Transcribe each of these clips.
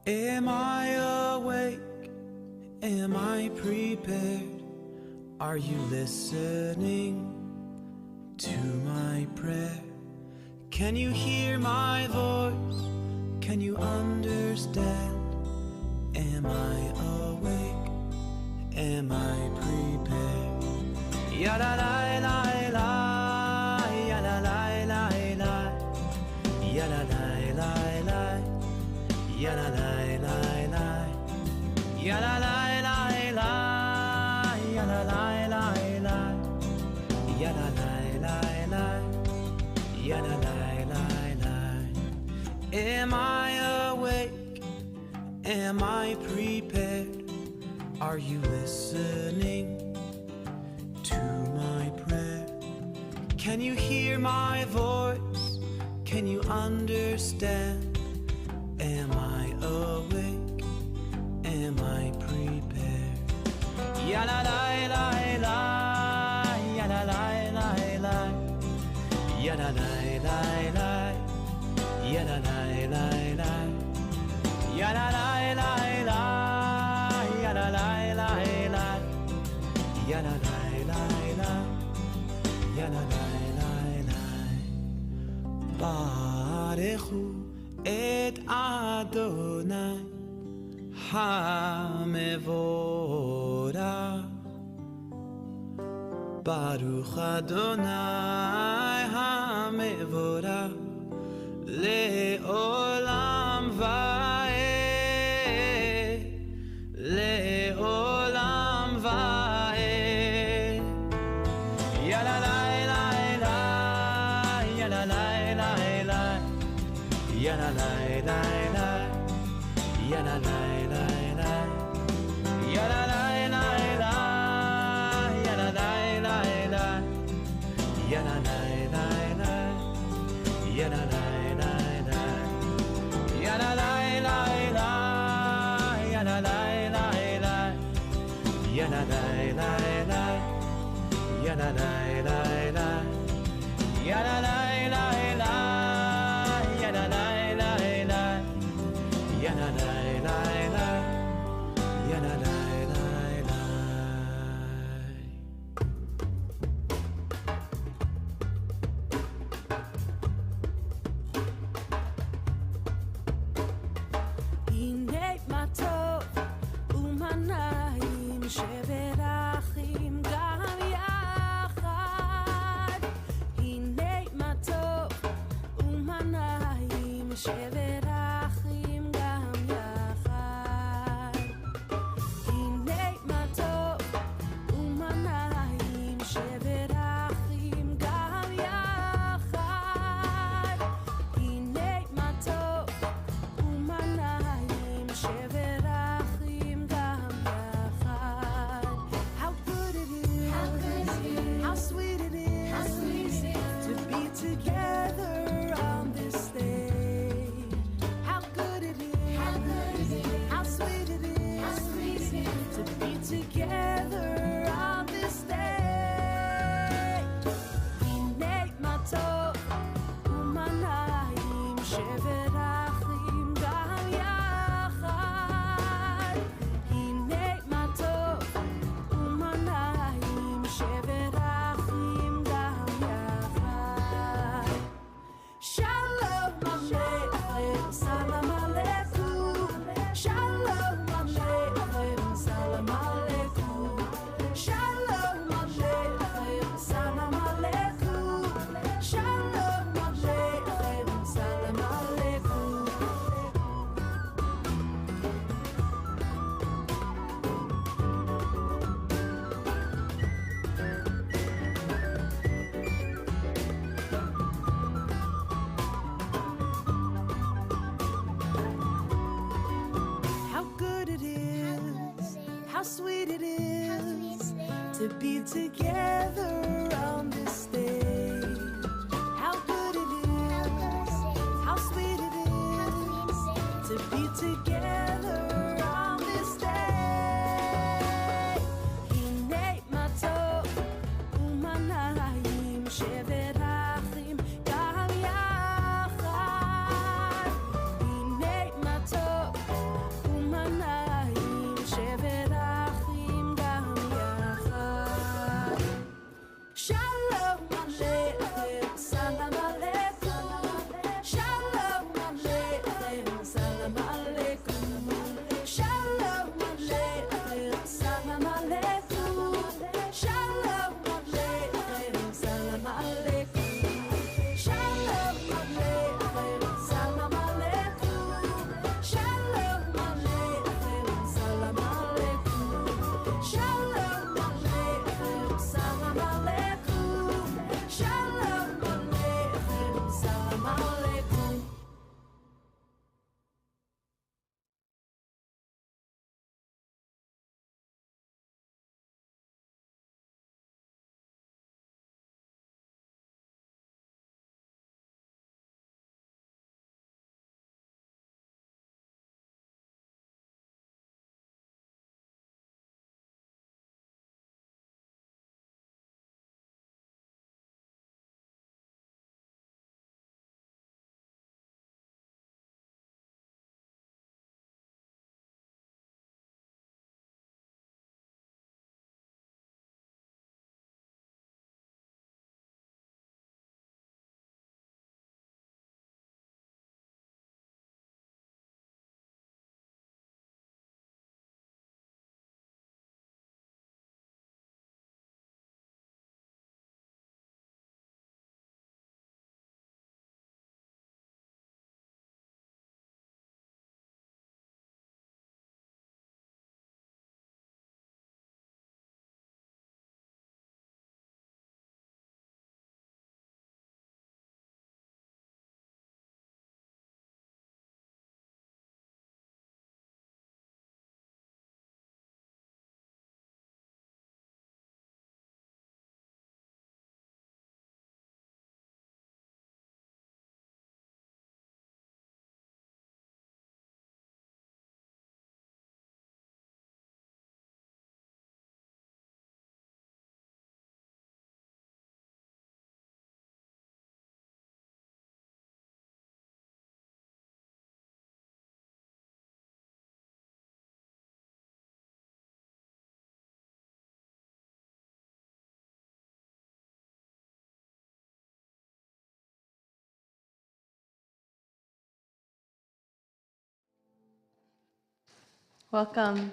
Am I awake? Am I prepared? Are you listening to my prayer? Can you hear my voice? Can you understand? Am I awake? Am I prepared? Ya la la la la, ya la la la la, ya la la la la, ya la la la la, ya la la la la, ya la la la la, ya la la la la, ya la la la la. Am I awake? Am I prepared? Are you listening to my prayer? Can you hear my voice? Can you understand? Am I awake? Am I prepared? Ya la la la la, ya la la la la, ya la la la la, ya la la la la, ya la la la la, ya la la la la, ya la la la la, ya la la la la. Barechu et Adonai HaMevorach. Baruch Adonai HaMevorach Le'olam va'ed, Le'olam va'ed. Ya la la la la, ya la la la la, ya la la la la, ya la la la la, ya la la la la, ya la la la la, ya la la la la, ya la la la la, ya la la la la, ya la la la la, ya la la la la, ya la la la la, ya la la la la, ya la la la la, ya la la la la, ya la la la la. הנה מה טוב ומנעים שברחים גם יחד. הנה מה טוב ומנעים שברחים גם יחד. הנה מה טוב ומנעים שברחים גם יחד. הנה מה טוב ומנעים שברחים גם יחד. How good it is, how sweet it is, to be together on this stage. How good it is, how sweet it is, to be together on this stage. הנה מה טוב ומנעים שברחים גם יחד. הנה מה טוב ומנעים שברחים גם יחד. שלום עליכם, סלאם עליכום. שלום עליכם, סלאם עליכום. שלום עליכם, סלאם עליכום. שלום עליכם, סלאם עליכום. How good it is, how sweet it is, to be together on this stage. How good it is, how sweet it is, to be together on this stage. הנה מה טוב ומנעים שברחים גם יחד. הנה מה טוב Shalom Aleichem, Salam Aleikum. Shalom Aleichem, Salam Aleikum. Shalom Aleichem, Salam Aleikum. Shalom Aleichem, Salam Aleikum. Shalom Aleichem, Salam Aleikum. Shalom Aleichem, Salam Aleikum. Shalom Aleichem, Salam Aleikum. Shalom Aleichem, Salam Aleikum. Welcome.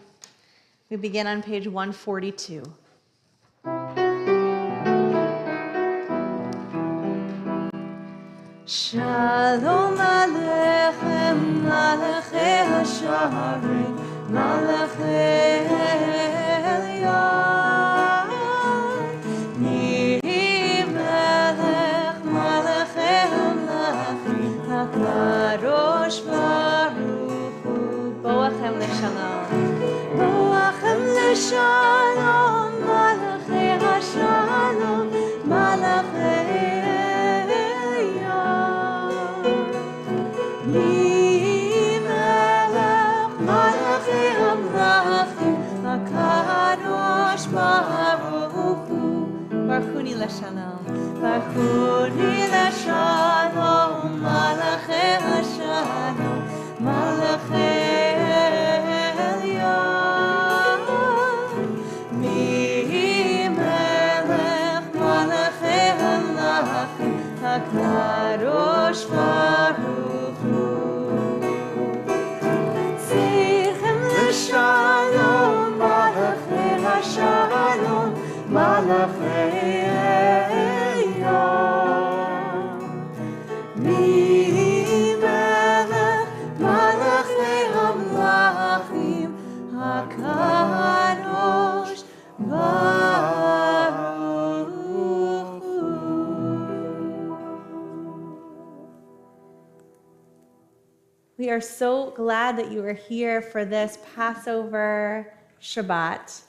We begin on page 142. Shalom Aleichem, Malachei HaSharim, Malachei Elyon. Mi Melech, Malachei HaMelachim, HaKadosh Baruch Hu. Boachem Leshalom. Boachem Leshalom, Malachei HaShalom, Malachei Baruchuni Leshalom, Baruchuni Leshalom, Malachei HaShalom, Malachei Elyon. Mi Melech, Malachei HaMelachim, HaKadosh Baruch Hu. Zichem Leshalom, Malachei HaShalom, Malachei Elyon. Mi Melech, Malachei HaMelachim, HaKadosh Baruch Hu. We are so glad that you are here for this Passover Shabbat.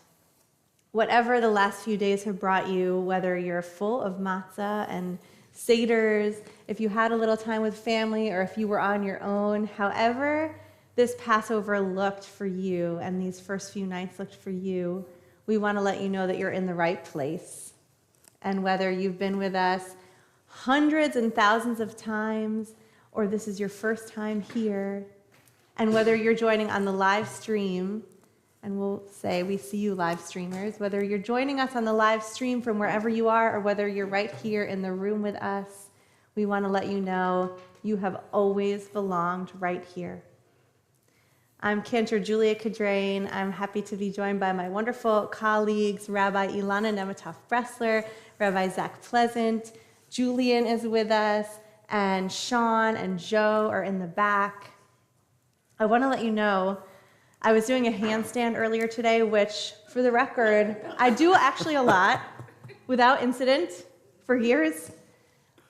Whatever the last few days have brought you, whether you're full of matzah and seders, if you had a little time with family, or if you were on your own, however this Passover looked for you and these first few nights looked for you, we want to let you know that you're in the right place. And whether you've been with us hundreds and thousands of times, or this is your first time here, and whether you're joining on the live stream, And we'll say we see you live streamers, whether you're joining us on the live stream from wherever you are or whether you're right here in the room with us. We want to let you know you have always belonged right here. I'm Cantor Julia Cadrain. I'm happy to be joined by my wonderful colleagues, Rabbi Ilana Nematoff-Bressler, Rabbi Zach Pleasant, Julian is with us, and Sean and Joe are in the back. I want to let you know, I was doing a handstand earlier today, which, for the record, I do actually a lot without incident for years.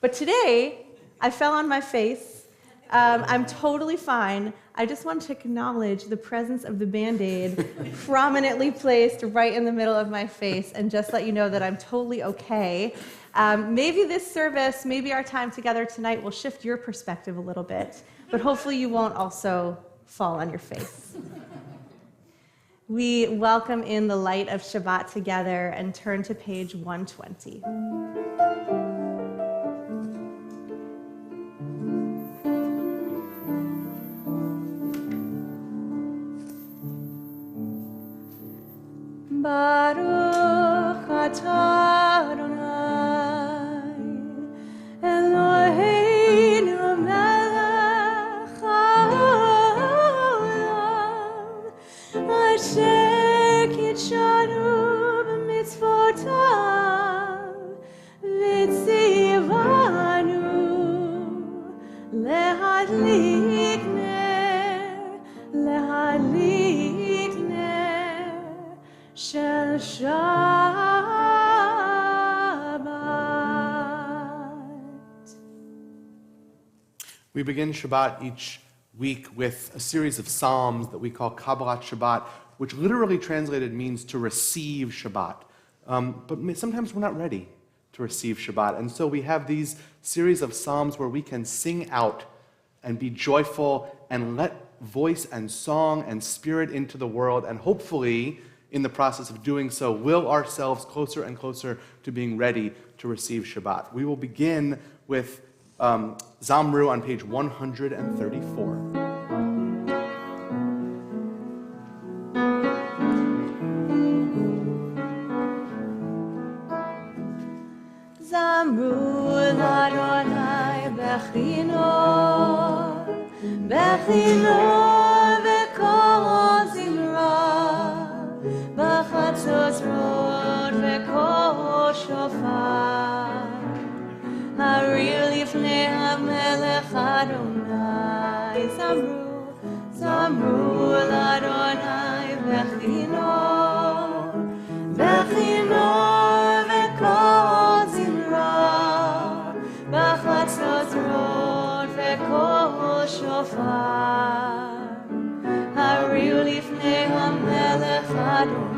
But today, I fell on my face. I'm totally fine. I just want to acknowledge the presence of the Band-Aid prominently placed right in the middle of my face and just let you know that I'm totally okay. Maybe this service, maybe our time together tonight will shift your perspective a little bit, but hopefully you won't also fall on your face. We welcome in the light of Shabbat together and turn to page 120. Baruch atah Adonai Eloheinu melech haolam asher kitshanu b'mitzvotav v'tzivanu lehadlik ner shel Shabbat. We begin Shabbat each week with a series of psalms that we call Kabbalat Shabbat, which literally translated means to receive Shabbat. But sometimes we're not ready to receive Shabbat. And so we have these series of psalms where we can sing out and be joyful and let voice and song and spirit into the world, and hopefully, in the process of doing so, will ourselves closer and closer to being ready to receive Shabbat. We will begin with Zamru on page 134. Zamru l'Adonai bechino, bechino v'kol zimra, b'chatzot v'kol shofar, haril lifnei hamelech Adonai. Zamru l'Adonai bechino, bechino v'kol zimra, b'chatzot v'kol shofar, haril lifnei hamelech Adonai.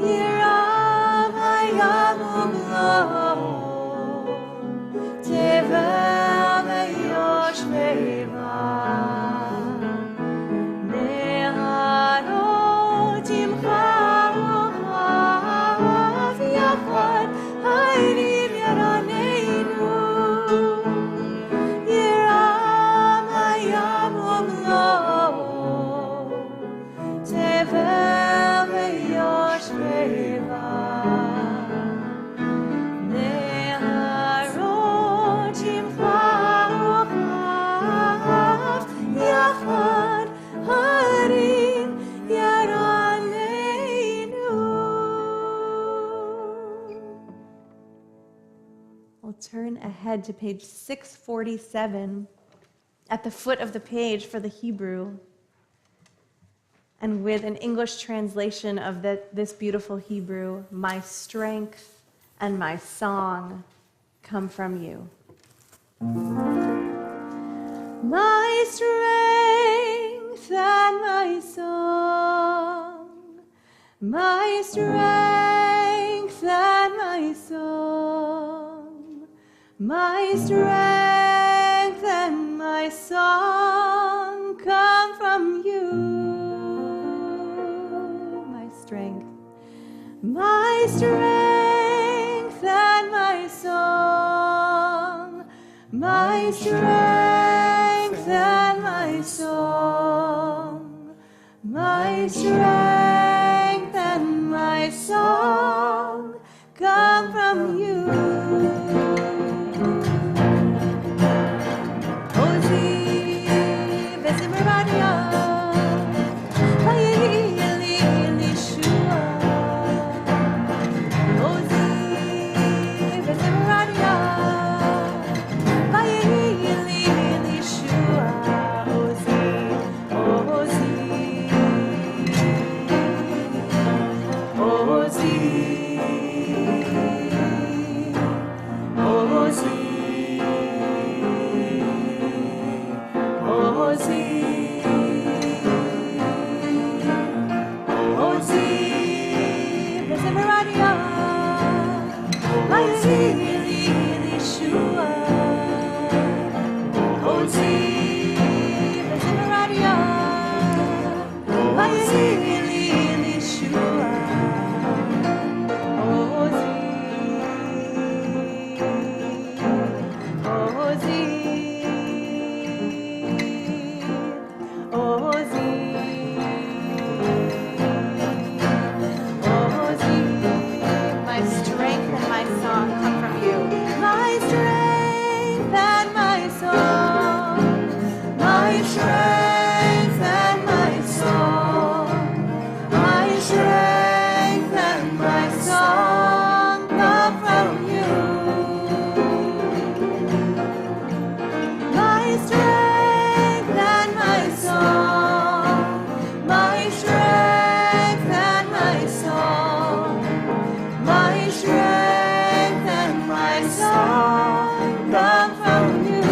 Yirav hayam umlo, tevel ve'yoshveiva, ne'arot imcha uchav yachad hayrim yaraneinu. Yirav hayam umlo, tevel ve'yoshveiva, ne'arot imcha uchav yachad hayrim yaraneinu. We'll turn ahead to page 647 at the foot of the page for the Hebrew. And with an English translation of this beautiful Hebrew, my strength and my song come from you. My strength and my song, my strength and my song, my strength and my song come from you. My strength and my song, my strength and my song, my strength and my song come from you. Ozi Vesimeradia, Vayeli Yeshua. Ozi Vesimeradia, Vayeli Yeshua. Ozi, Ozi, Ozi, Ozi. My strength and my song come from you. My strength and my song. My strength and my song. My strength and my song come from you. My strength and my song. My strength and my song. My strength and my song come from you.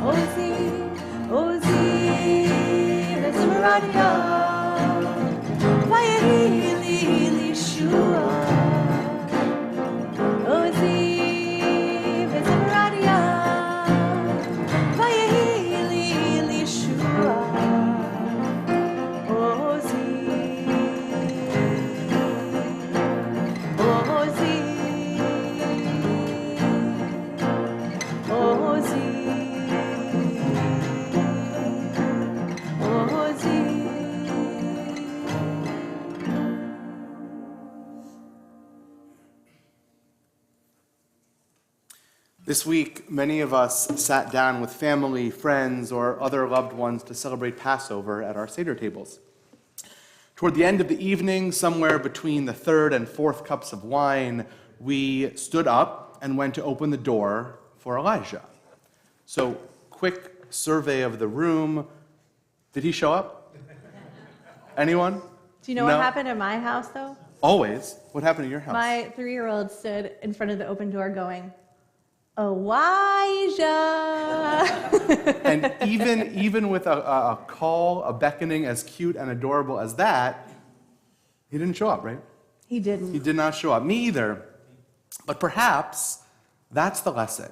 Ozi, Ozi, Vesimeradia, Vayeli Yeshua. Ozi, Vesimeradia, Vayeli Yeshua. Ozi, Ozi, Ozi, Ozi. This week, many of us sat down with family, friends, or other loved ones to celebrate Passover at our Seder tables. Toward the end of the evening, somewhere between the third and fourth cups of wine, we stood up and went to open the door for Elijah. So, quick survey of the room. Did he show up? Anyone? Do you know No? what happened at my house, though? Always. What happened at your house? My 3-year-old stood in front of the open door going, Elijah! And even with a call, a beckoning as cute and adorable as that, he didn't show up, right? He didn't. He did not show up. Me either. But perhaps that's the lesson.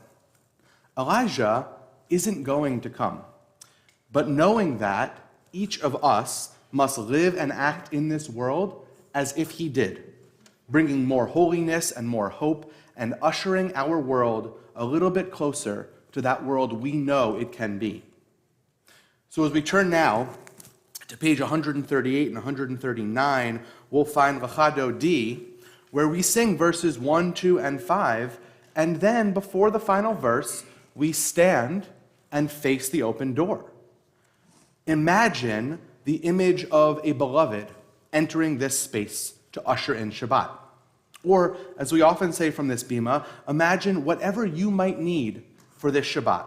Elijah isn't going to come. But knowing that, each of us must live and act in this world as if he did, bringing more holiness and more hope and ushering our world a little bit closer to that world we know it can be. So as we turn now to page 138 and 139, we'll find Lachado D, where we sing verses 1, 2, and 5, and then before the final verse, we stand and face the open door. Imagine the image of a beloved entering this space to usher in Shabbat. Or, as we often say from this bima, imagine whatever you might need for this Shabbat.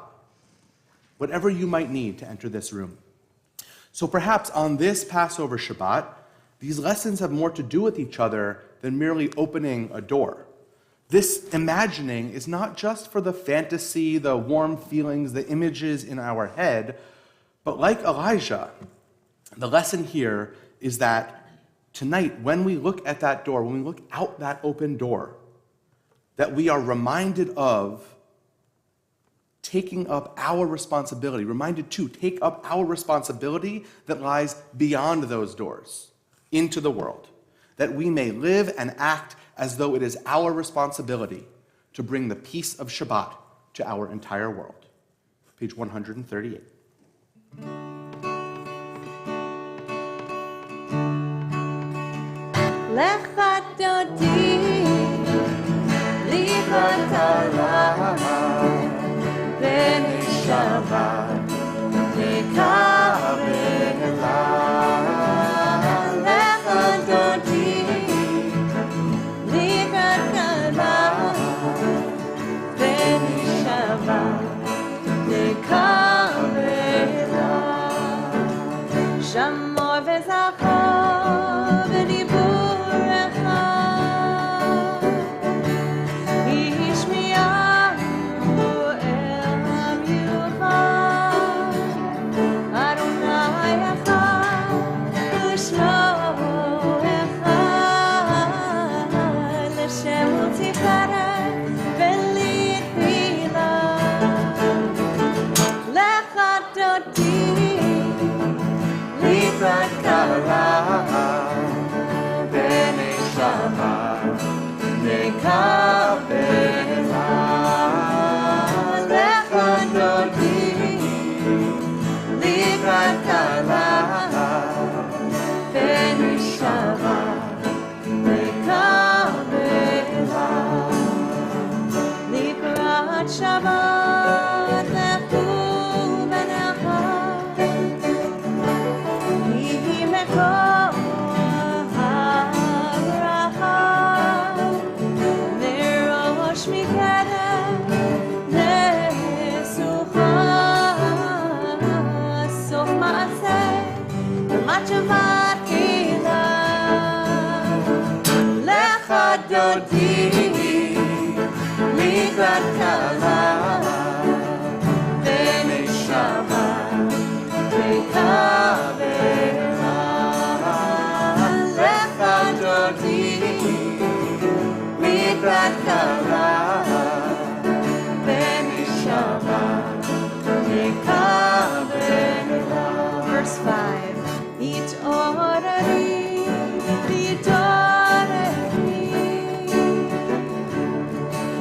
Whatever you might need to enter this room. So perhaps on this Passover Shabbat, these lessons have more to do with each other than merely opening a door. This imagining is not just for the fantasy, the warm feelings, the images in our head, but like Elijah, the lesson here is that tonight, when we look at that door, when we look out that open door, that we are reminded of taking up our responsibility, reminded to take up our responsibility that lies beyond those doors into the world, that we may live and act as though it is our responsibility to bring the peace of Shabbat to our entire world. Page 138. לך דודי, לקראת הלילה, ונשבה לקרבלה. לך דודי, לקראת הלילה, ונשבה לקרבלה. שמור וזכור בדיבורך, השמיענו אל המיוחד. אדוני אחד ושמו אחד, לשם תפארת ולתפילה. לך דודי, לקראת כלה, ונשמה נקבלה. לך דודי, לקראת כלה, ונשמה נקבלה. לקראת שבת לכו בנחת, היא מקום הברכה. מראש מקדם לסוכה, סוף מעשה ומצ'בת קהילה. לך דודי, לקראת כלה, ונשמה נקבלה. לך דודי, לקראת כלה, ונשמה נקבלה. Verse 5. התעוררי, התעוררי,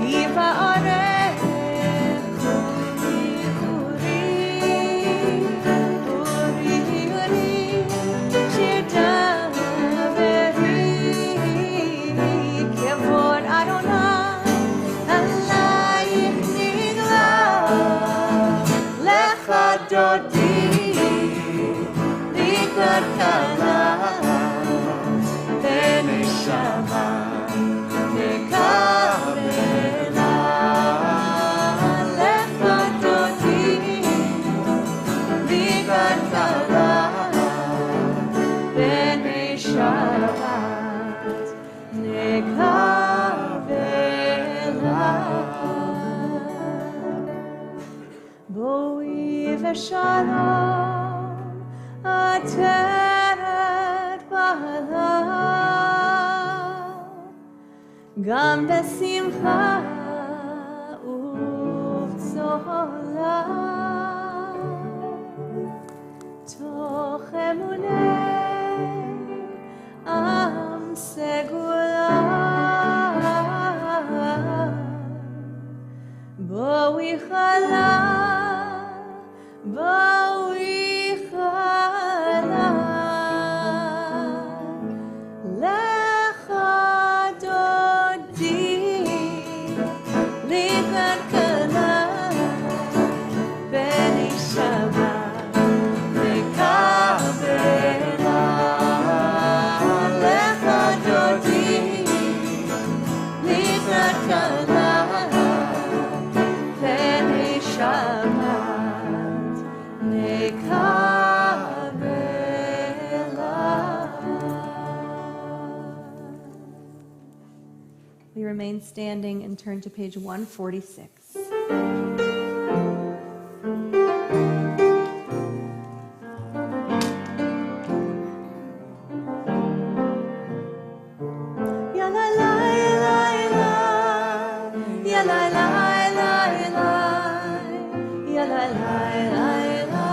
כי בעורף אורי, אורי, אורי, שיר דברי, כבוד אדוני עלייך נגלה. לך דודי, לקראת כלה, ונשמה נקבלה. לך דודי, לקראת כלה, ונשמת נקבלה. בואי ושלום עטרת בעלה, גם בשמחה ובצהלה. תוך אמוני עם סגולה, בואי חלה, בואי חלה. לך דודי, לקראת כלה, ונשמה נקבלה. לך דודי, לקראת כלה, ונשמת נקבלה. We remain standing and turn to page 146. Ya la la la la, ya la la la la, ya la la la la,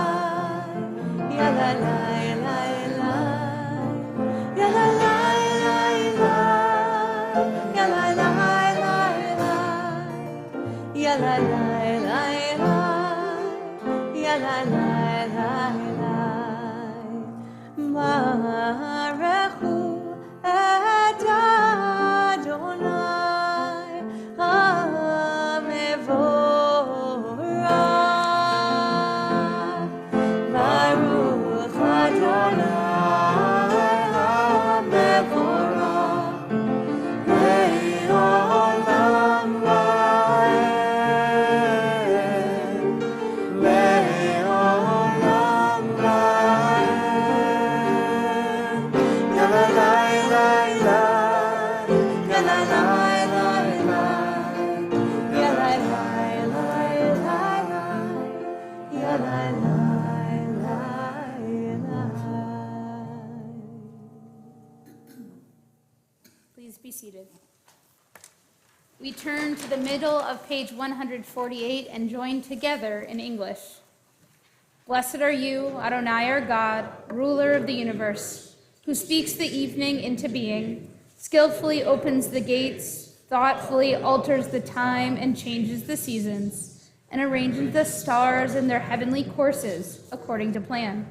ya la la la la, ya la la la la, ya la la la la, ya la la la la, ya la la la la. Baruch hu et Please be seated. We turn to the middle of page 148 and join together in English. Blessed are you, Adonai our God, ruler of the universe, who speaks the evening into being, skillfully opens the gates, thoughtfully alters the time and changes the seasons, and arranges the stars in their heavenly courses according to plan.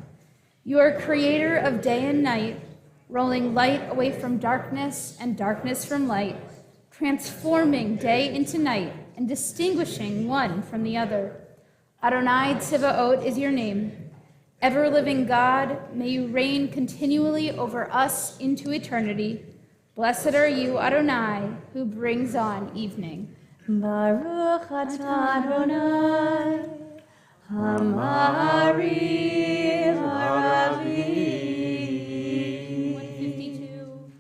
You are creator of day and night, rolling light away from darkness and darkness from light, transforming day into night and distinguishing one from the other. Adonai Tzivaot is your name. Ever-living God, may you reign continually over us into eternity. Blessed are you, Adonai, who brings on evening. Baruch atah Adonai, Hamariv Haravi. 152.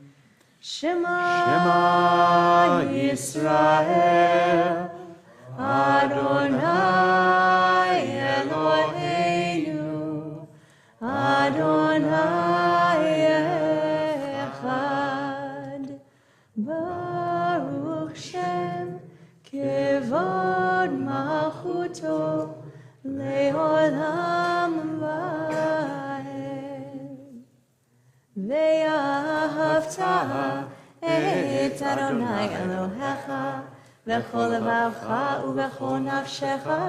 Shema Yisrael, Adonai Eloheinu, Adonai Echad. Baruch Shem Kevod Malchuto Leolam Vaed. Ve'ahavta et Adonai Elohecha v'chol levacha u'v'chol nafshecha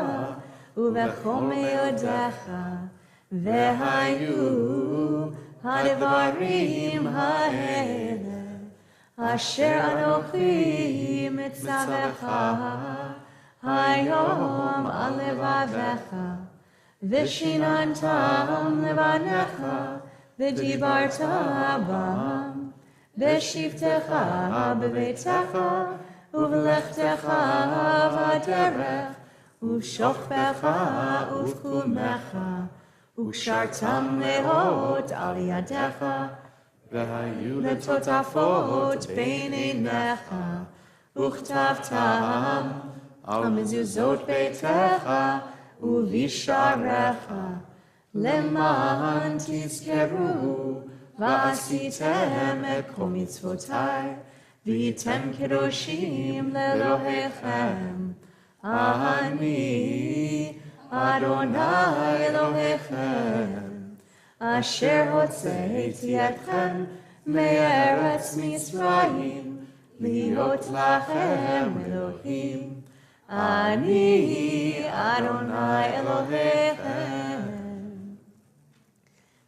u'v'chol me'odecha ve'hayu ha'devarim ha'ele asher anochi mitzavecha hayom al levavecha v'shinantam levanecha v'dibarta bam v'shivtecha b'beitecha uv'lechtecha v'derech u'shofecha uv'kumecha u'shartam lehot al yadecha והיו לטוטפות בין עיניך וכתבתם על מזוזות ביתך ובשעריך למען תזכרו ועשיתם את כל מצוותיי והייתם קדושים לאלוהיכם אני אדוני אלוהיכם אשר הוצאתי אתכם מארץ מצרים להיות לכם אלוהים אני אדוני אלוהיכם.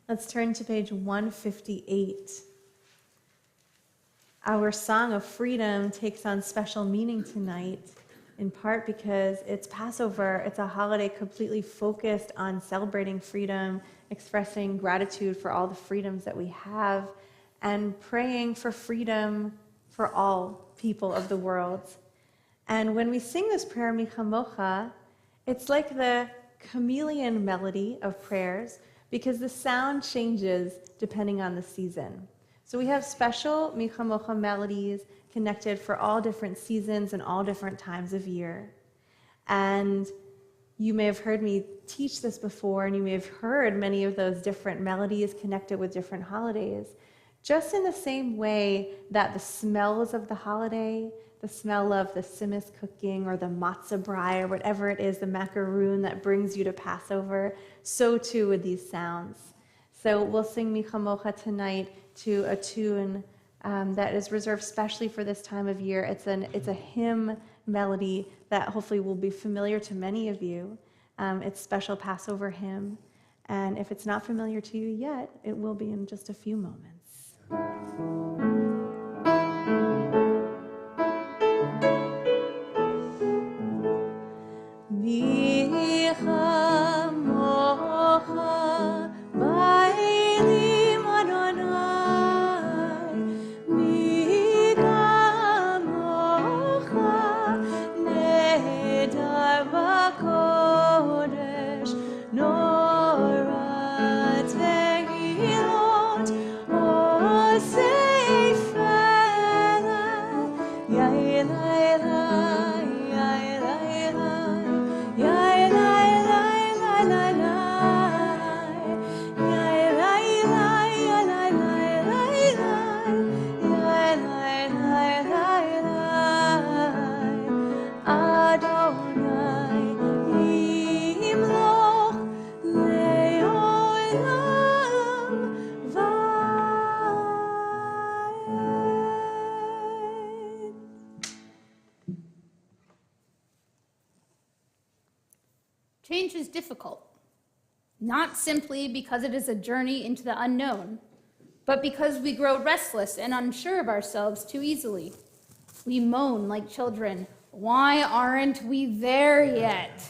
Let's turn to page 158. Our song of freedom takes on special meaning tonight, in part because it's Passover. It's a holiday completely focused on celebrating freedom, expressing gratitude for all the freedoms that we have, and praying for freedom for all people of the world. And when we sing this prayer, Mi Chamocha, it's like the chameleon melody of prayers, because the sound changes depending on the season. So we have special Mi Chamocha melodies connected for all different seasons and all different times of year. And you may have heard me teach this before, and you may have heard many of those different melodies connected with different holidays. Just in the same way that the smells of the holiday, the smell of the simis cooking or the matzah brai or whatever it is, the macaroon that brings you to Passover, so too with these sounds. So we'll sing Mi Chamocha tonight to a tune that is reserved specially for this time of year. It's a hymn melody that hopefully will be familiar to many of you. It's special Passover hymn. And if it's not familiar to you yet, it will be in just a few moments. Mi Chamocha ba'elim Adonai, mi Chamocha nehedar b'kodesh, nora tehilot osei felech, yael Adonai Yimloch Le'olam Va'ed. Change is difficult, not simply because it is a journey into the unknown, but because we grow restless and unsure of ourselves too easily. We moan like children, "Why aren't we there yet?"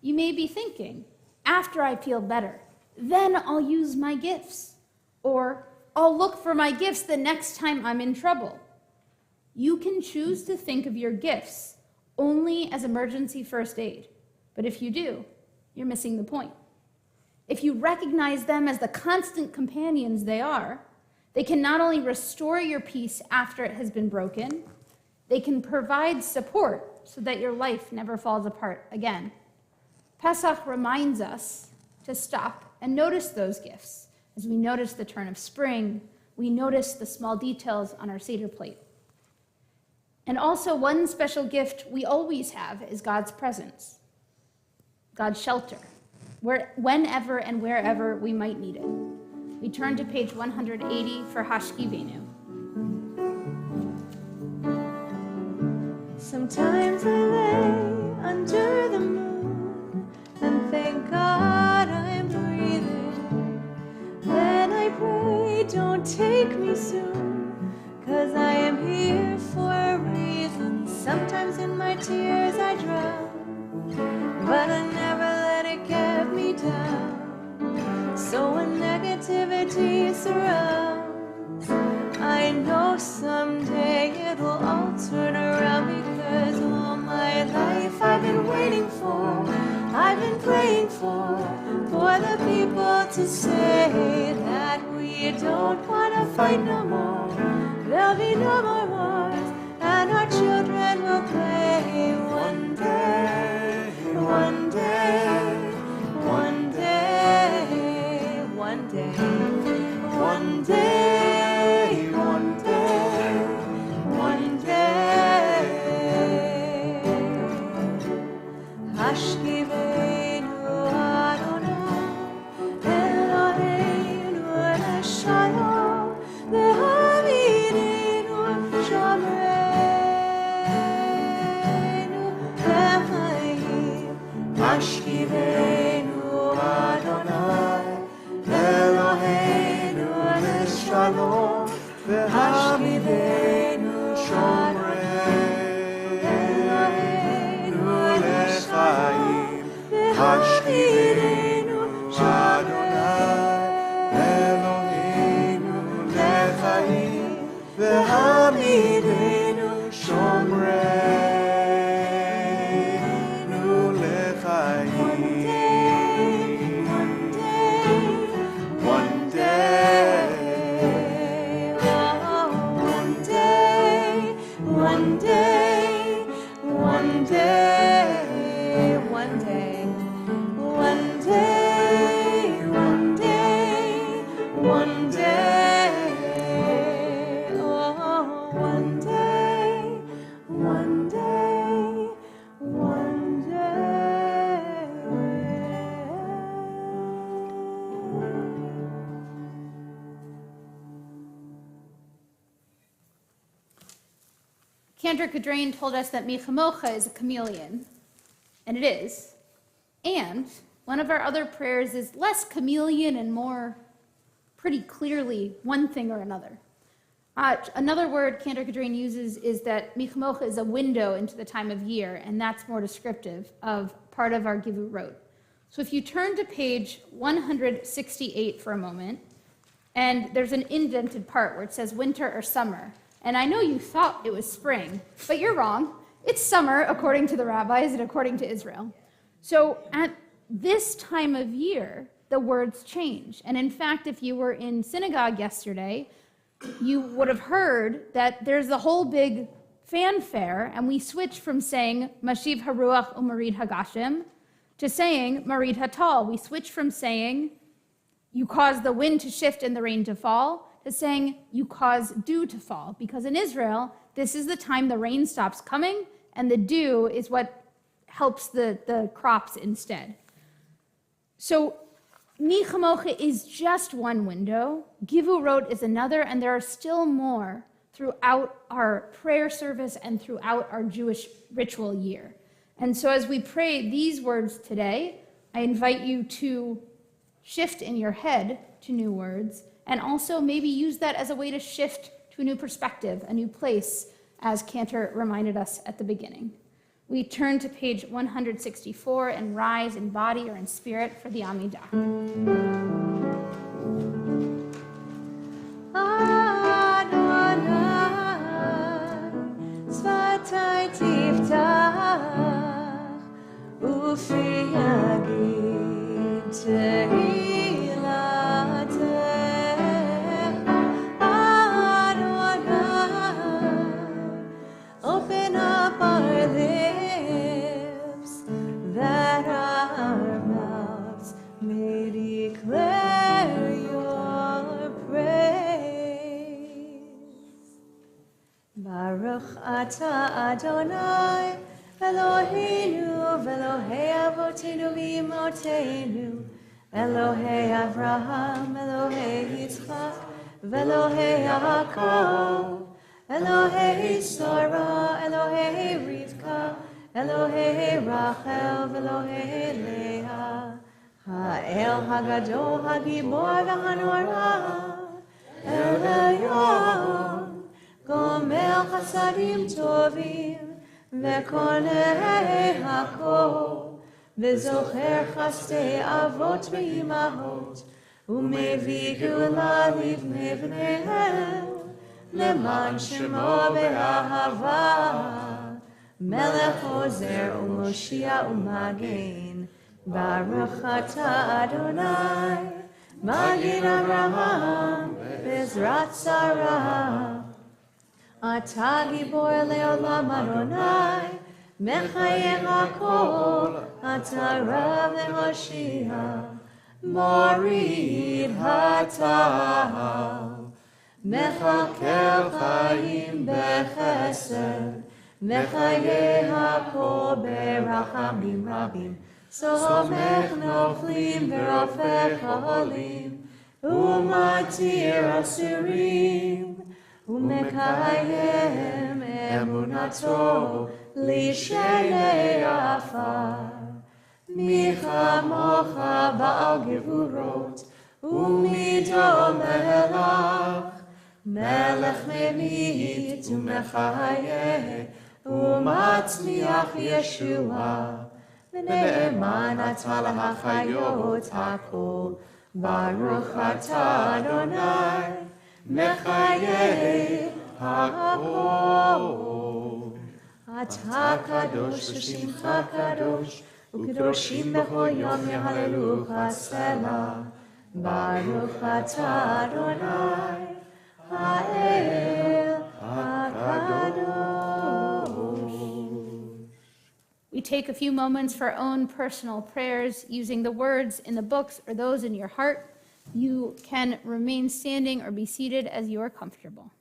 You may be thinking, "After I feel better, then I'll use my gifts," or "I'll look for my gifts the next time I'm in trouble." You can choose to think of your gifts only as emergency first aid, but if you do, you're missing the point. If you recognize them as the constant companions they are, they can not only restore your peace after it has been broken, they can provide support so that your life never falls apart again. Pesach reminds us to stop and notice those gifts. As we notice the turn of spring, we notice the small details on our Seder plate. And also, one special gift we always have is God's presence, God's shelter, whenever and wherever we might need it. We turn to page 180 for Hashkivenu. Sometimes I lay under the moon and thank God I'm breathing. Then I pray, don't take me soon, 'cause I am here for a reason. Sometimes in my tears I drown, but I never let it get me down. So when negativity surrounds, I know someday it will all turn around, because all my life I've been waiting for, I've been praying for the people to say that we don't want to fight no more. There'll be no more wars, and our children will play one day, one day, one day, one day, one day, one day, one day. Hashkivenu Adonai Eloheinu Leshalom Lehamidenu Shomreinu Lechayim. Hashkivenu Adonai Eloheinu Leshalom Lehamidenu Shomreinu Lechayim. Hashkivenu Adonai Eloheinu Lechayim Lehamidenu Shomreinu Lechayim. One day, one day, one day, one day, one day, one day, one day, one day, one day, oh, one day, one day, one day. Cantor Cadrain told us that Michamocha is a chameleon, and it is. And one of our other prayers is less chameleon and more pretty clearly one thing or another. Another word Cantor Cadrain uses is that Michamocha is a window into the time of year, and that's more descriptive of part of our Givut Rote. So if you turn to page 168 for a moment, and there's an indented part where it says winter or summer. And I know you thought it was spring, but you're wrong. It's summer, according to the rabbis and according to Israel. So at this time of year, the words change. And in fact, if you were in synagogue yesterday, you would have heard that there's a whole big fanfare, and we switch from saying Mashiv Haruach Umarid Hagashim to saying Marid Hatal. We switch from saying you cause the wind to shift and the rain to fall as saying, you cause dew to fall. Because in Israel, this is the time the rain stops coming, and the dew is what helps the crops instead. So Mi Chamocha is just one window. Givurot is another, and there are still more throughout our prayer service and throughout our Jewish ritual year. And so as we pray these words today, I invite you to shift in your head to new words, and also maybe use that as a way to shift to a new perspective, a new place, as Cantor reminded us at the beginning. We turn to page 164 and rise in body or in spirit for the Amidah. Svatay tiftach ufi yagid tehilatech Adonai. Open up our lips that our mouths may declare your praise. Baruch atah Adonai Eloheinu v'Elohei avotenu v'imotenu Elohei Avraham, Elohei Yitzchak v'Elohei Yaakov Elohei Sarah, Elohei Rivka Elohei Rachel v'Elohei Leah Ha'el Hagadol Hagibor v'Hanora El Elyon Gomer Chasadim Tovim Vekonei Hakol V'zocher Chastei Avot V'imahot Umevi Gula Livnei V'neihem Leman Shemo Be'ahava Melech Ozer U'Moshia U'Magen Baruch Atah Adonai Magid Avraham Bezrat Sarah Atah Gibor Le'olam Adonai Mechaye HaKol Atah Rav Le'Hoshia Morid Hatah Mechakel Chaim Bechesed Mechaye HaKol Berachamim Rabim Somech Noflim V'Rofech Haolim Umatir Asurim Umekayem Emunato Lishenei Afar Michamocha Baal Gevurot Umido Melech Melech Memit Umechayeh Umatzmiach Yeshua V'ne'eman atah lahachayot hakol Baruch atah Adonai Mechayeh hakol Atah kadosh v'shimcha kadosh U'kedoshim b'chol yom yehalelucha selah Baruch atah Adonai Ha'el HaKadosh. We take a few moments for our own personal prayers using the words in the books or those in your heart. You can remain standing or be seated as you are comfortable.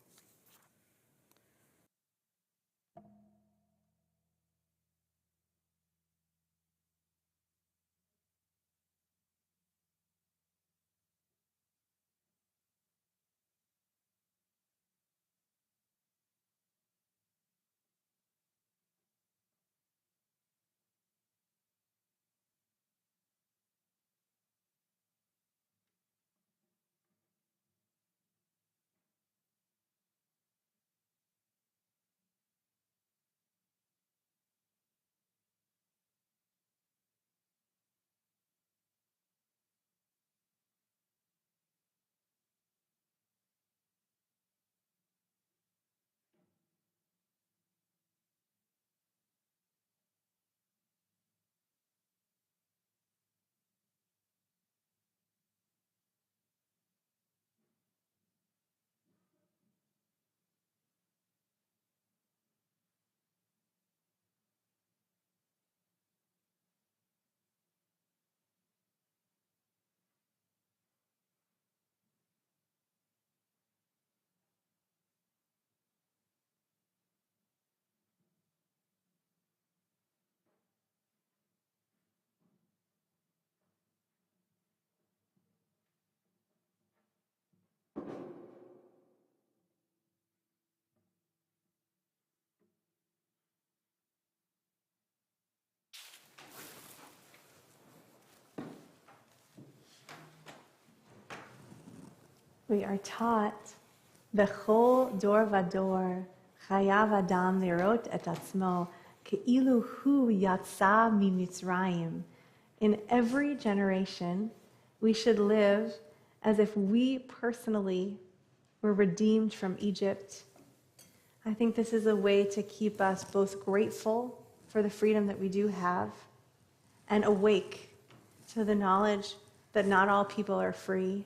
We are taught, Bechol dor vador, chayav adam lirot et atzmo, ke'ilu hu yatsa mimitzrayim. In every generation, we should live as if we personally were redeemed from Egypt. I think this is a way to keep us both grateful for the freedom that we do have and awake to the knowledge that not all people are free.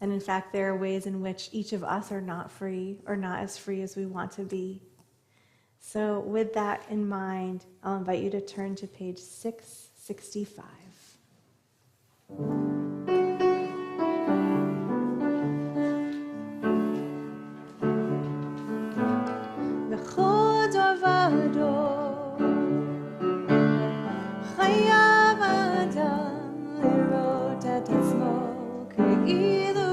And in fact, there are ways in which each of us are not free or not as free as we want to be. So with that in mind, I'll invite you to turn to page 665. Bechol dor vador, chayav adam lirot et atzmo ke'ilu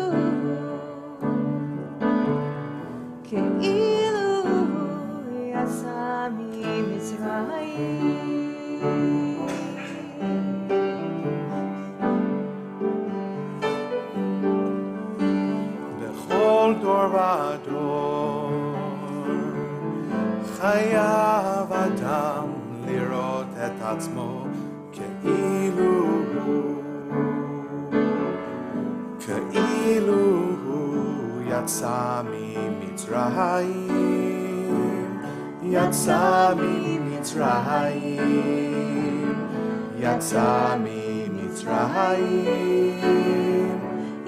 yatsa mimitzrayim. Bechol dor vador, chayav adam lirot et atzmo ke'ilu yatsa mimitzrayim, yatsa mimitzrayim, yatsa mimitzrayim,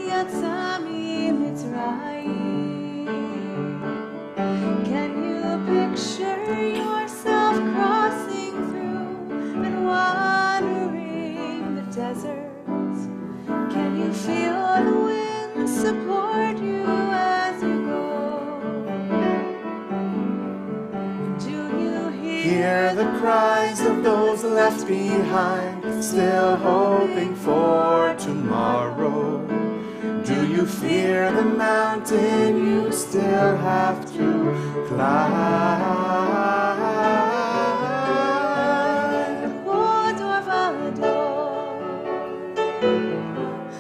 Yatsa mimitzrayim. Can you picture yourself crossing through and wandering the deserts? Can you feel the wind support you as you go? Do you hear the cries of those left behind, still hoping for tomorrow? Do you fear the mountain you still have to climb? Bechol dor vador,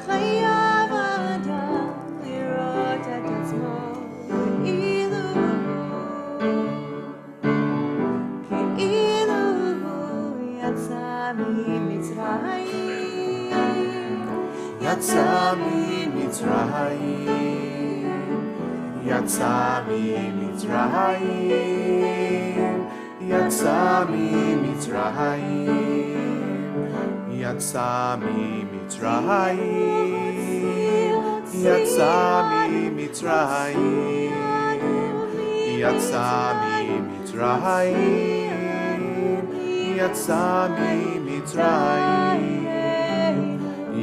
chayav adam lirot et atzmo ke'ilu yatsa mimitzrayim. Yatsa mimitzrayim, yatsa mimitzrayim, yatsa mimitzrayim, yatsa mimitzrayim, yatsa mimitzrayim, yatsa mimitzrayim, yatsa mimitzrayim.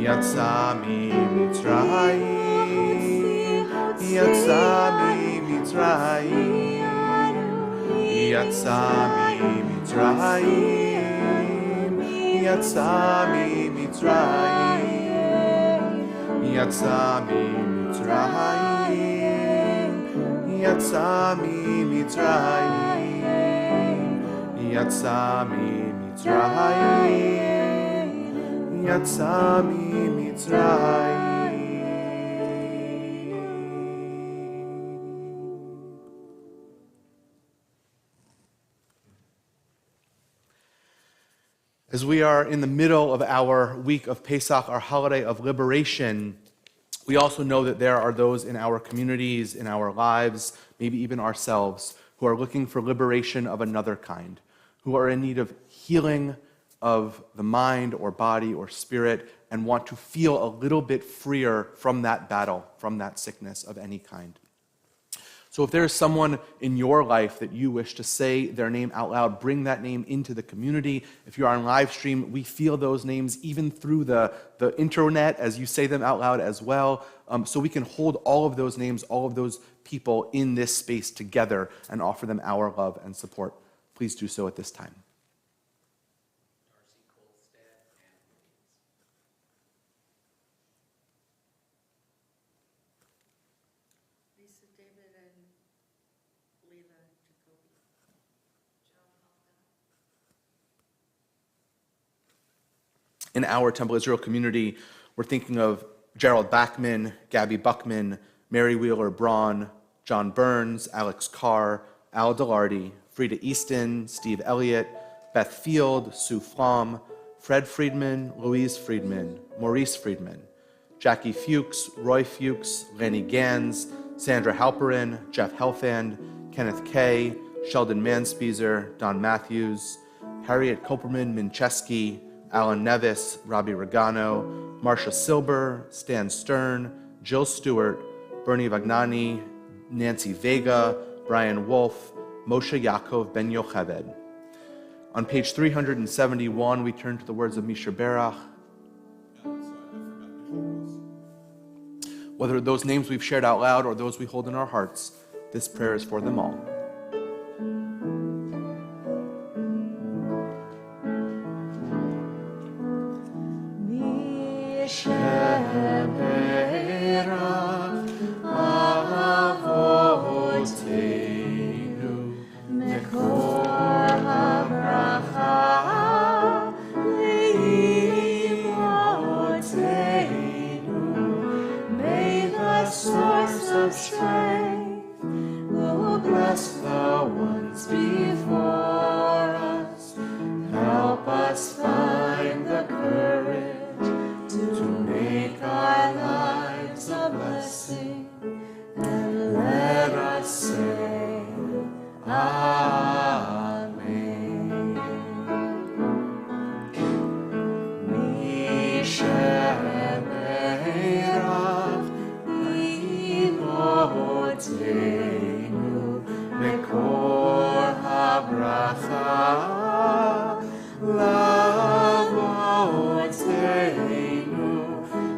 Yatsa mimitzrayim, yatsa mimitzrayim, yatsa mimitzrayim, yatsa mimitzrayim, yatsa mimitzrayim, yatsa mimitzrayim, yatsa mimitzrayim. Yatsa mimitzrayim. As we are in the middle of our week of Pesach, our holiday of liberation, we also know that there are those in our communities, in our lives, maybe even ourselves, who are looking for liberation of another kind, who are in need of healing of the mind or body or spirit and want to feel a little bit freer from that battle, from that sickness of any kind. So if there is someone in your life that you wish to say their name out loud, bring that name into the community. If you're on live stream, we feel those names even through the internet as you say them out loud as well. So we can hold all of those names, all of those people in this space together and offer them our love and support. Please do so at this time. In our Temple Israel community, we're thinking of Gerald Backman, Gabby Buckman, Mary Wheeler Braun, John Burns, Alex Carr, Al Delarty, Frida Easton, Steve Elliott, Beth Field, Sue Flom, Fred Friedman, Louise Friedman, Maurice Friedman, Jackie Fuchs, Roy Fuchs, Lenny Gans, Sandra Halperin, Jeff Helfand, Kenneth Kay, Sheldon Manspieser, Don Matthews, Harriet Koperman Mincheski, Alan Nevis, Robbie Regano, Marcia Silber, Stan Stern, Jill Stewart, Bernie Vagnani, Nancy Vega, Brian Wolf, Moshe Yaakov Ben Yocheved. On page 371, we turn to the words of Misha Berach. Whether those names we've shared out loud or those we hold in our hearts, this prayer is for them all.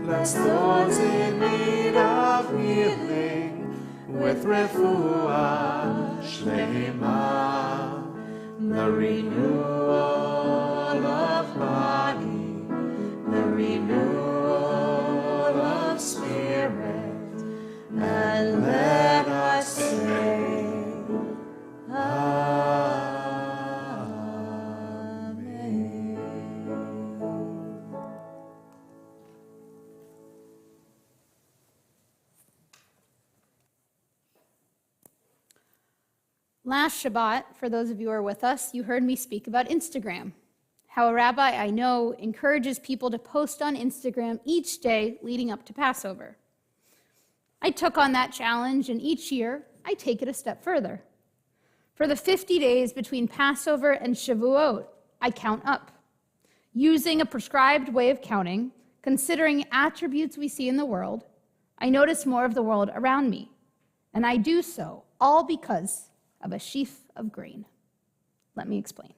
Bless those in need of healing with refuah shlema, the renewal of body, the renewal of spirit, and let us say, Last Shabbat, for those of you who are with us, you heard me speak about Instagram. How a rabbi I know encourages people to post on Instagram each day leading up to Passover. I took on that challenge, and each year I take it a step further. For the 50 days between Passover and Shavuot, I count up. Using a prescribed way of counting, considering attributes we see in the world, I notice more of the world around me. And I do so all because of a sheaf of grain. Let me explain.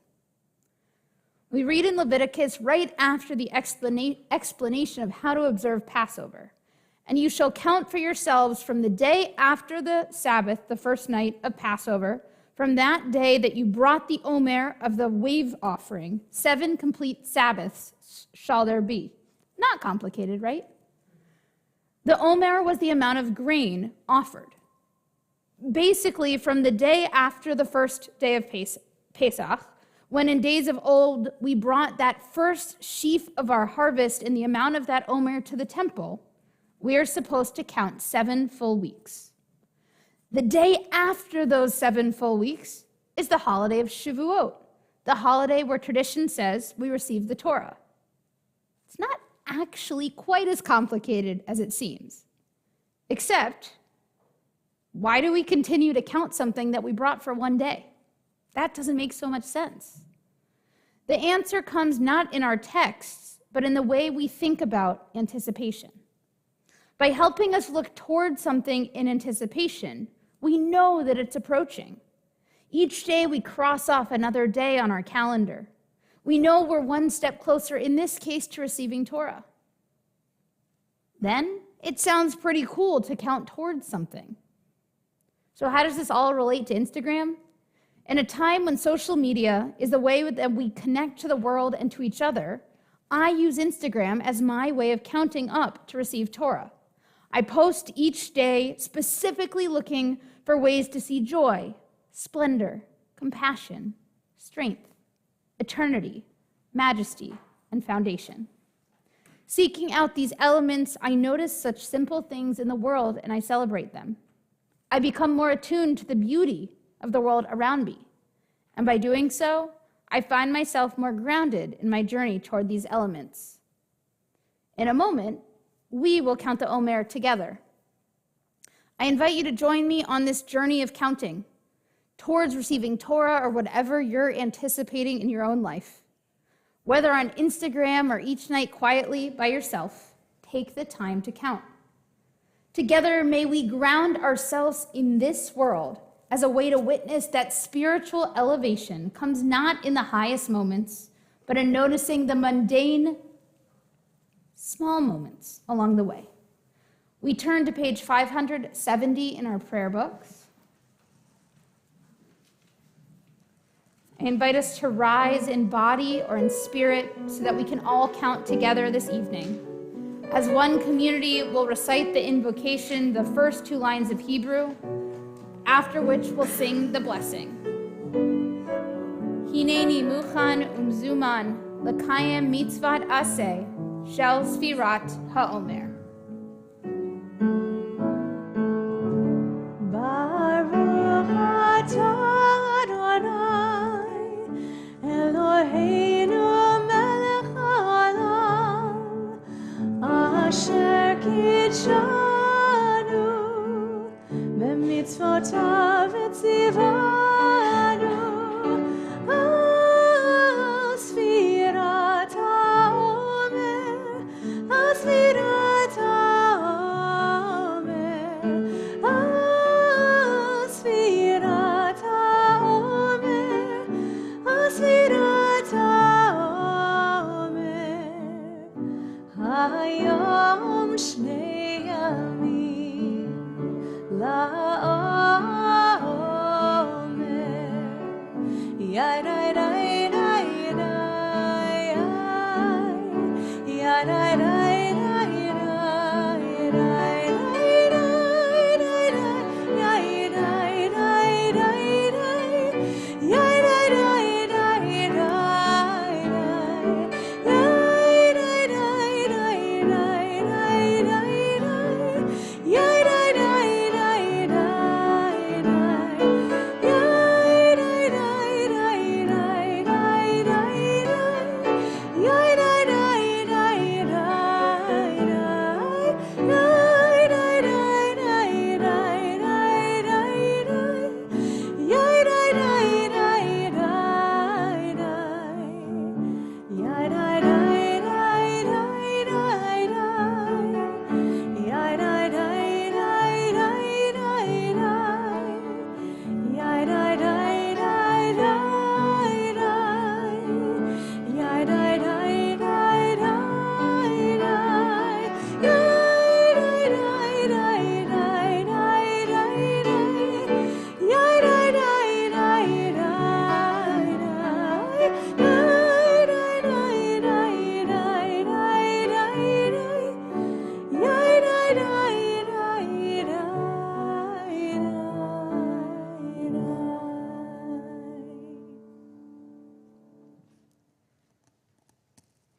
We read in Leviticus right after the explanation of how to observe Passover. And you shall count for yourselves from the day after the Sabbath, the first night of Passover, from that day that you brought the omer of the wave offering, 7 complete Sabbaths shall there be. Not complicated, right? The omer was the amount of grain offered. Basically, from the day after the first day of Pesach, when in days of old we brought that first sheaf of our harvest and the amount of that omer to the temple, we are supposed to count 7 full weeks. The day after those 7 full weeks is the holiday of Shavuot, the holiday where tradition says we receive the Torah. It's not actually quite as complicated as it seems, except why do we continue to count something that we brought for one day? That doesn't make so much sense. The answer comes not in our texts, but in the way we think about anticipation. By helping us look toward something in anticipation, we know that it's approaching. Each day we cross off another day on our calendar. We know we're one step closer, in this case, to receiving Torah. Then it sounds pretty cool to count towards something. So how does this all relate to Instagram? In a time when social media is the way that we connect to the world and to each other, I use Instagram as my way of counting up to receive Torah. I post each day specifically looking for ways to see joy, splendor, compassion, strength, eternity, majesty, and foundation. Seeking out these elements, I notice such simple things in the world and I celebrate them. I become more attuned to the beauty of the world around me. And by doing so, I find myself more grounded in my journey toward these elements. In a moment, we will count the Omer together. I invite you to join me on this journey of counting towards receiving Torah or whatever you're anticipating in your own life. Whether on Instagram or each night quietly by yourself, take the time to count. Together, may we ground ourselves in this world as a way to witness that spiritual elevation comes not in the highest moments, but in noticing the mundane, small moments along the way. We turn to page 570 in our prayer books. I invite us to rise in body or in spirit so that we can all count together this evening. As one community, we'll recite the invocation, the first 2 lines of Hebrew, after which we'll sing the blessing. Hineni muchan umzuman l'kayem mitzvat aseh shel sfirat ha'omer. Baruch atah Adonai Eloheinu melech haolam asher kitshanu b'mitzvotav etzivanu al sfirat ha'omer al sfirat ha'omer al sfirat ha'omer al sfirat ha'omer hayom shnei yamim la'omer yadai dai dai dai yadai dai dai dai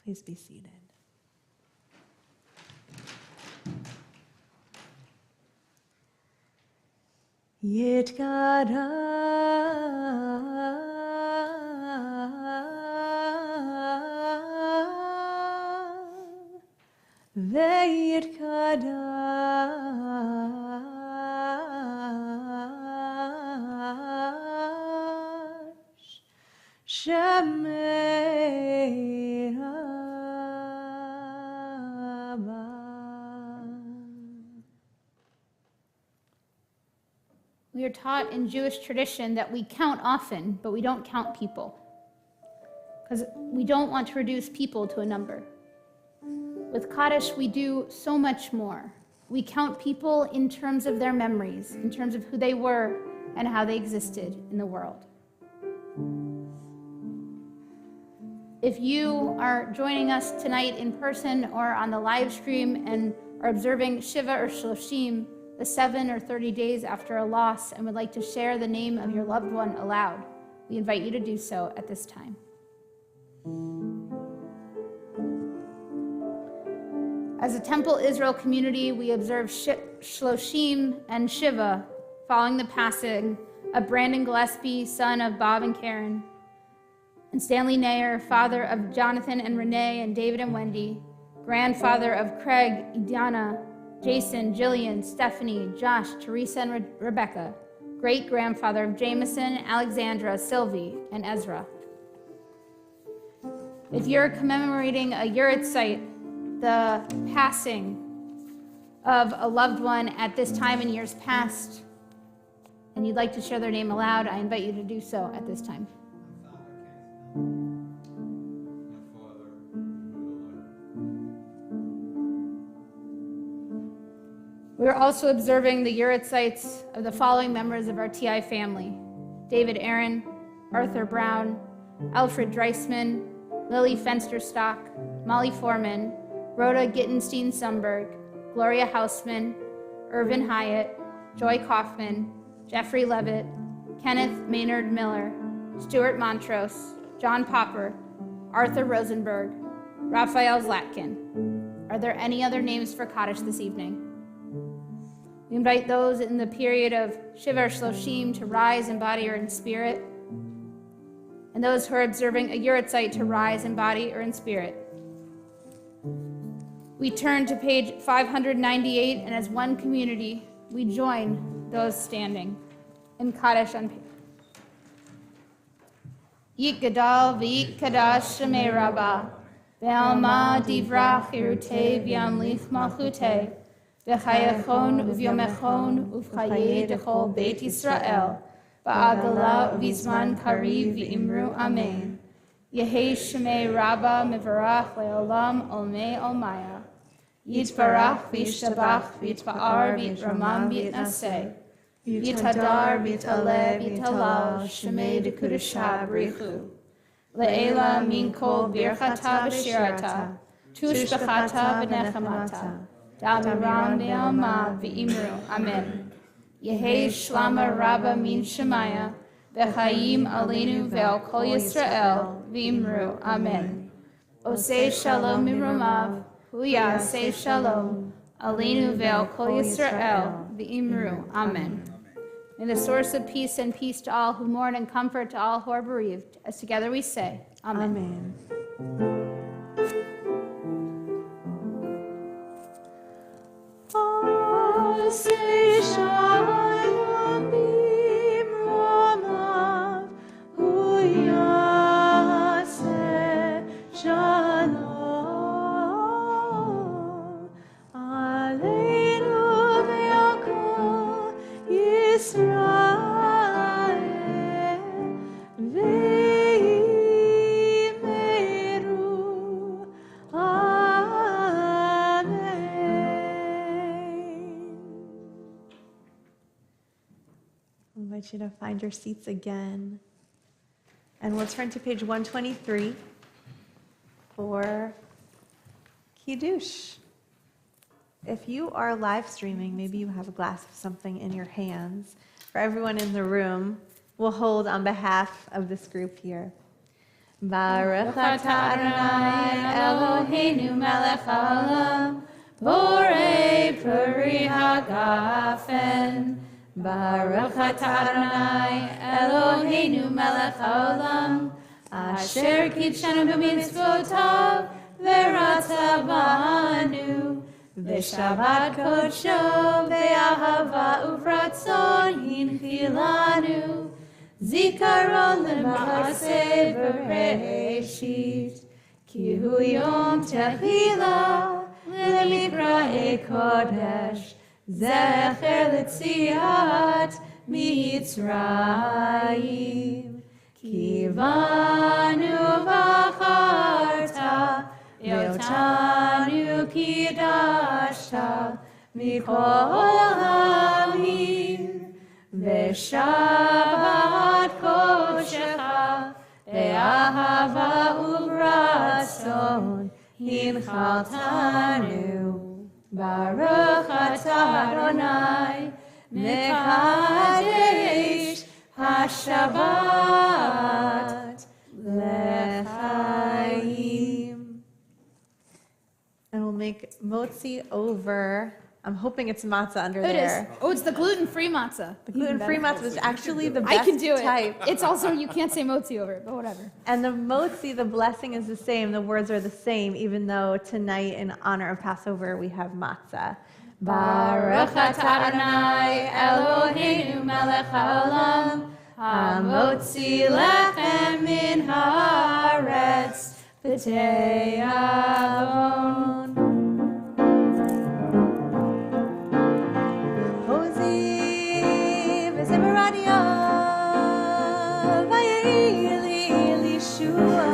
Please be seated. Yitkara ve'yitkadash Shemei Rabba. We are taught in Jewish tradition that we count often, but we don't count people, because we don't want to reduce people to a number. With Kaddish, we do so much more. We count people in terms of their memories, in terms of who they were and how they existed in the world. If you are joining us tonight in person or on the live stream and are observing Shiva or Shloshim, the 7 or 30 days after a loss, and would like to share the name of your loved one aloud, we invite you to do so at this time. As a Temple Israel community, we observe Shloshim and Shiva, following the passing of Brandon Gillespie, son of Bob and Karen, and Stanley Nair, father of Jonathan and Renee and David and Wendy, grandfather of Craig, Idiana, Jason, Jillian, Stephanie, Josh, Teresa, and Rebecca, great-grandfather of Jameson, Alexandra, Sylvie, and Ezra. If you're commemorating a Yurtzeit, the passing of a loved one at this time in years past, and you'd like to share their name aloud, I invite you to do so at this time. We're also observing the Yuritzites of the following members of our TI family: David Aaron, Arthur Brown, Alfred Dreisman, Lily Fensterstock, Molly Foreman, Rhoda Gittenstein-Sumberg, Gloria Hausman, Irvin Hyatt, Joy Kaufman, Jeffrey Levitt, Kenneth Maynard Miller, Stuart Montrose, John Popper, Arthur Rosenberg, Raphael Zlatkin. Are there any other names for Kaddish this evening? We invite those in the period of Shiva Shloshim to rise in body or in spirit, and those who are observing a Yurtzeit to rise in body or in spirit. We turn to page 598, and as one community, we join those standing in Kaddish on page. Yit Gadal v'yit Kadash Shemei Rabbah, ve'alma divrach irutei v'yamlich malchutei, v'chayachon uvyomechon uv'chayei dechol Beit Yisrael, v'agala v'zman kariv v'imru amen. Yehei Shemei Rabbah mevarach le'olam olmei olmaya. Yitbarach v'yishtabach v'yitpa'ar v'yitramam v'yitnaseh. Yitadar v'yitaleh v'yitalal Shemei dekudashah b'richu. Le'ela min kol birchata v'shirata, tushbachata v'nechamata, da'amiram be'alma v'imru amen. Yehei shlama rabba min shemaya, v'chayim aleinu ve'al kol Yisrael v'imru amen. Osei shalom miromav, hu ya'aseh shalom, aleinu ve'al kol Yisrael v'imru amen. May the source of peace and peace to all who mourn and comfort to all who are bereaved. As together we say, amen. Osei shalom miromav, hu ya'aseh shalom, aleinu ve'al kol Yisrael v'yimeru amen. I invite you to find your seats again. And we'll turn to page 123 for Kiddush. If you are live streaming, maybe you have a glass of something in your hands. For everyone in the room, we'll hold on behalf of this group here. Baruch atah Adonai Eloheinu melech haolam, borei peri hagafen. Baruch atah Adonai Eloheinu melech haolam, asher kitshanu b'mitzvotav v'rata banu. V'shabbat kodsho ve'ahava uvratzon hinchilanu, zikaron lema'aseh b'reishit, ki hu yom tehila lemikra'ei kodesh, zecher l'tziat mitzrayim, ki banu v'acharta Yotanu kidashta mikol hamim, v'shabbat koshecha ve'ahava uvratzon hinchaltanu. Baruch atah Adonai mekadesh hashabbat l'chaim. And we'll make make motzi over. I'm hoping it's matzah under It is. there. Oh, it's the gluten-free matzah. The gluten-free matzah is actually the I best can do it. type. It's also, you can't say motzi over it, but whatever. And the motzi, the blessing is the same. The words are the same, even though tonight, in honor of Passover, we have matzah. Baruch atah Adonai Eloheinu melech haolam, hamotzi lechem min haaretz, b'tei avon. Hozi v'zimradia, vayeli Yeshua.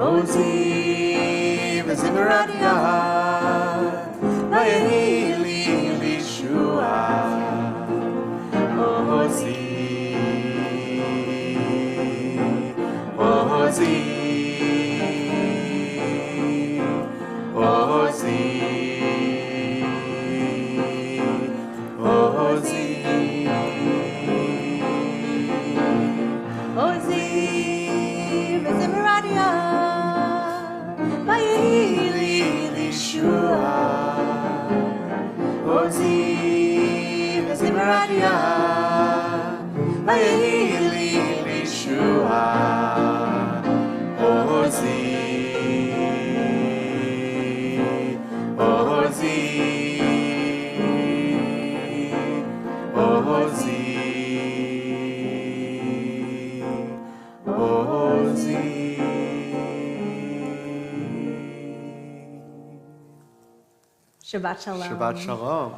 Hozi v'zimradia, vayeli Yeshua. Hozi, Hozi, Hozi, Hozi, Hozi v'zimradia, vayeli Yeshua. Hozi v'zimradia, vayeli Yeshua. Hozi, Hozi, Hozi, Hozi. Shabbat shalom. Shabbat shalom.